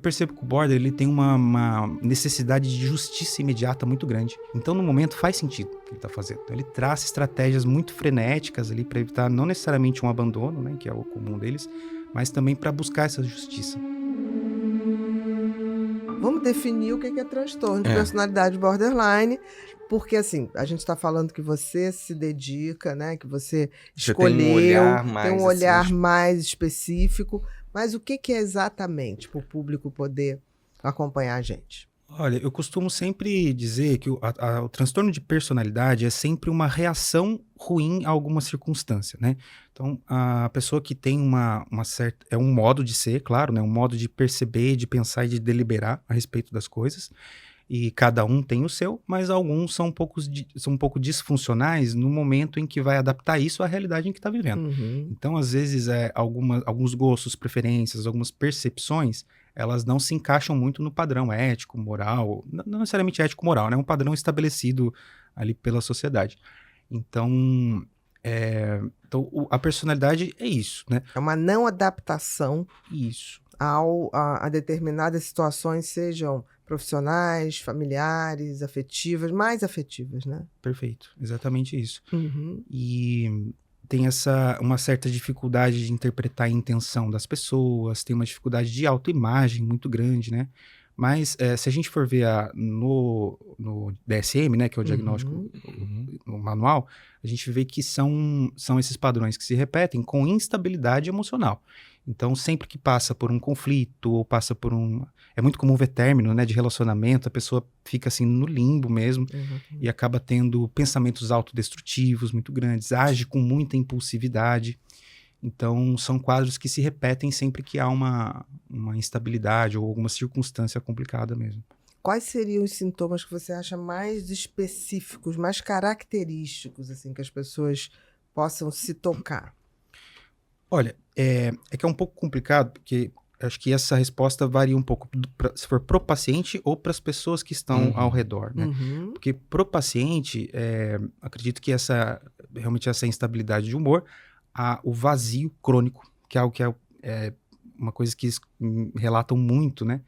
percebo que o border ele tem uma necessidade de justiça imediata muito grande. Então, no momento, faz sentido o que ele está fazendo. Então, ele traça estratégias muito frenéticas ali para evitar não necessariamente um abandono, né, que é o comum deles, mas também para buscar essa justiça. Vamos definir o que é transtorno de personalidade borderline, porque assim, a gente está falando que você se dedica, né? Que você escolheu, tem um olhar mais específico, mas o que é exatamente para o público poder acompanhar a gente? Olha, eu costumo sempre dizer que o transtorno de personalidade é sempre uma reação ruim a alguma circunstância, né? Então, a pessoa que tem uma certa... É um modo de ser, claro, né? Um modo de perceber, de pensar e de deliberar a respeito das coisas. E cada um tem o seu, mas alguns são um pouco disfuncionais no momento em que vai adaptar isso à realidade em que está vivendo. Então, às vezes, alguns gostos, preferências, algumas percepções, elas não se encaixam muito no padrão ético, moral, não necessariamente ético-moral, né? Um padrão estabelecido ali pela sociedade. Então, a personalidade é isso, né? É uma não adaptação Isso. a determinadas situações, sejam profissionais, familiares, afetivas, mais afetivas, né? Perfeito, exatamente isso. E tem uma certa dificuldade de interpretar a intenção das pessoas, tem uma dificuldade de autoimagem muito grande, né? Mas se a gente for ver no DSM, né, que é o diagnóstico no manual, a gente vê que são esses padrões que se repetem com instabilidade emocional. Então, sempre que passa por um conflito ou passa por É muito comum ver término, né, de relacionamento, a pessoa fica assim no limbo mesmo e acaba tendo pensamentos autodestrutivos muito grandes, age com muita impulsividade. Então, são quadros que se repetem sempre que há uma instabilidade ou alguma circunstância complicada mesmo. Quais seriam os sintomas que você acha mais específicos, mais característicos, assim, que as pessoas possam se tocar? Olha, é que é um pouco complicado, porque acho que essa resposta varia um pouco se for pro paciente ou para as pessoas que estão ao redor, né? Porque pro paciente, acredito que realmente essa instabilidade de humor, o vazio crônico, que é algo que é uma coisa que eles relatam muito, né?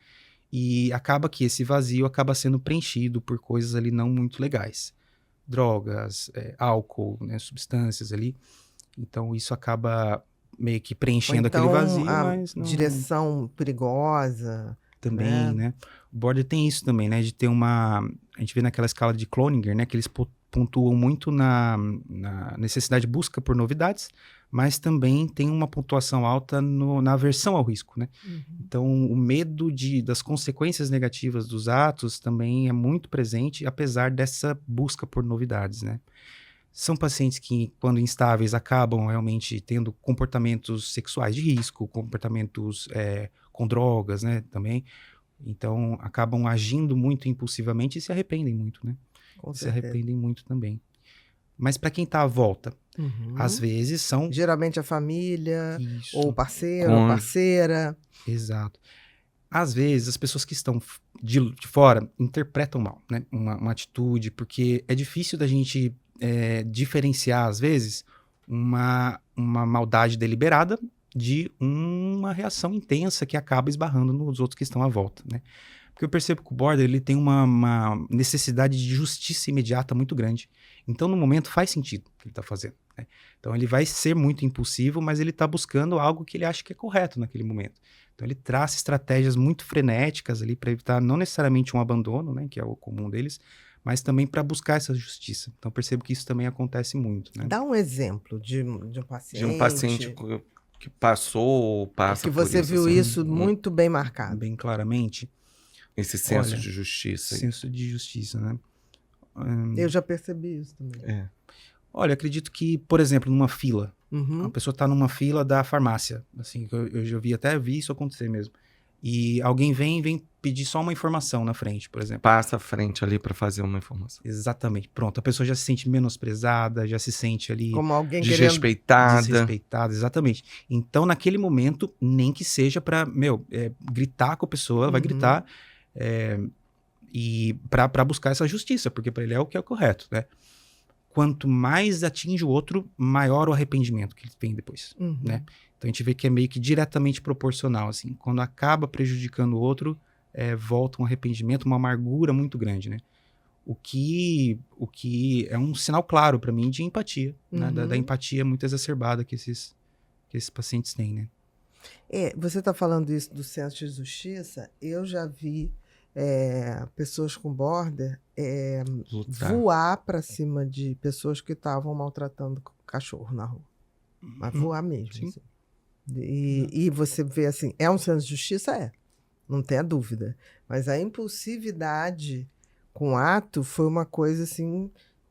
E acaba que esse vazio acaba sendo preenchido por coisas ali não muito legais. Drogas, álcool, né, substâncias ali. Então isso acaba meio que preenchendo aquele vazio, mas não... direção perigosa. Também, né? O border tem isso também, né? De ter a gente vê naquela escala de Cloninger, né? Que eles pontuam muito na necessidade de busca por novidades, mas também tem uma pontuação alta na aversão ao risco, né? Então, o medo das consequências negativas dos atos também é muito presente, apesar dessa busca por novidades, né? São pacientes que, quando instáveis, acabam realmente tendo comportamentos sexuais de risco, comportamentos com drogas, né, também. Então, acabam agindo muito impulsivamente e se arrependem muito, né? Se arrependem muito também. Mas para quem está à volta, às vezes são... Geralmente a família, ou o parceiro, ou a parceira. Exato. Às vezes, as pessoas que estão de fora interpretam mal, né? Uma atitude, porque é difícil da gente diferenciar, às vezes, uma maldade deliberada de uma reação intensa que acaba esbarrando nos outros que estão à volta, né? Porque eu percebo que o border ele tem uma necessidade de justiça imediata muito grande. Então, no momento, faz sentido o que ele está fazendo, né? Então, ele vai ser muito impulsivo, mas ele está buscando algo que ele acha que é correto naquele momento. Então, ele traça estratégias muito frenéticas ali para evitar não necessariamente um abandono, né, que é o comum deles, mas também para buscar essa justiça. Então, percebo que isso também acontece muito, né? Dá um exemplo de um paciente. De um paciente que passou ou passa que por isso. Você viu assim, isso muito bem marcado. Bem claramente. Esse senso de justiça. Senso de justiça, né? Eu já percebi isso também. Olha, acredito que, por exemplo, numa fila, a pessoa está numa fila da farmácia, assim, eu já vi isso acontecer mesmo. E alguém vem pedir só uma informação na frente, por exemplo. Passa à frente ali para fazer uma informação. Exatamente. Pronto, a pessoa já se sente menosprezada, já se sente ali... Como alguém desrespeitada. Desrespeitada, exatamente. Então, naquele momento, nem que seja para, gritar com a pessoa, ela vai gritar, e para buscar essa justiça, porque para ele é o que é o correto, né? Quanto mais atinge o outro, maior o arrependimento que ele tem depois, né? Então a gente vê que é meio que diretamente proporcional, assim. Quando acaba prejudicando o outro, volta um arrependimento, uma amargura muito grande, né? O que é um sinal claro para mim de empatia, né? Da empatia muito exacerbada que esses pacientes têm, né? Você está falando isso do senso de justiça. Eu já vi pessoas com border voar para cima de pessoas que estavam maltratando cachorro na rua. Mas voar mesmo. Assim. E você vê assim, é um senso de justiça? Não tenha dúvida. Mas a impulsividade com ato foi uma coisa assim,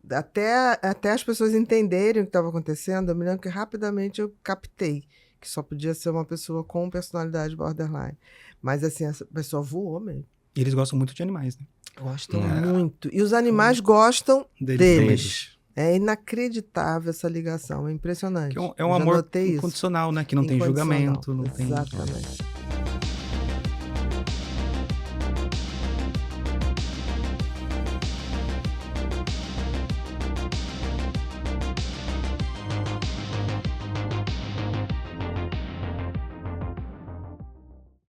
até as pessoas entenderem o que estava acontecendo. Eu me lembro que rapidamente eu captei que só podia ser uma pessoa com personalidade borderline. Mas assim, essa pessoa voou mesmo. E eles gostam muito de animais, né? Gostam muito. E os animais gostam deles. É inacreditável essa ligação, é impressionante. É um amor incondicional, né? Que não tem julgamento. Não Exatamente.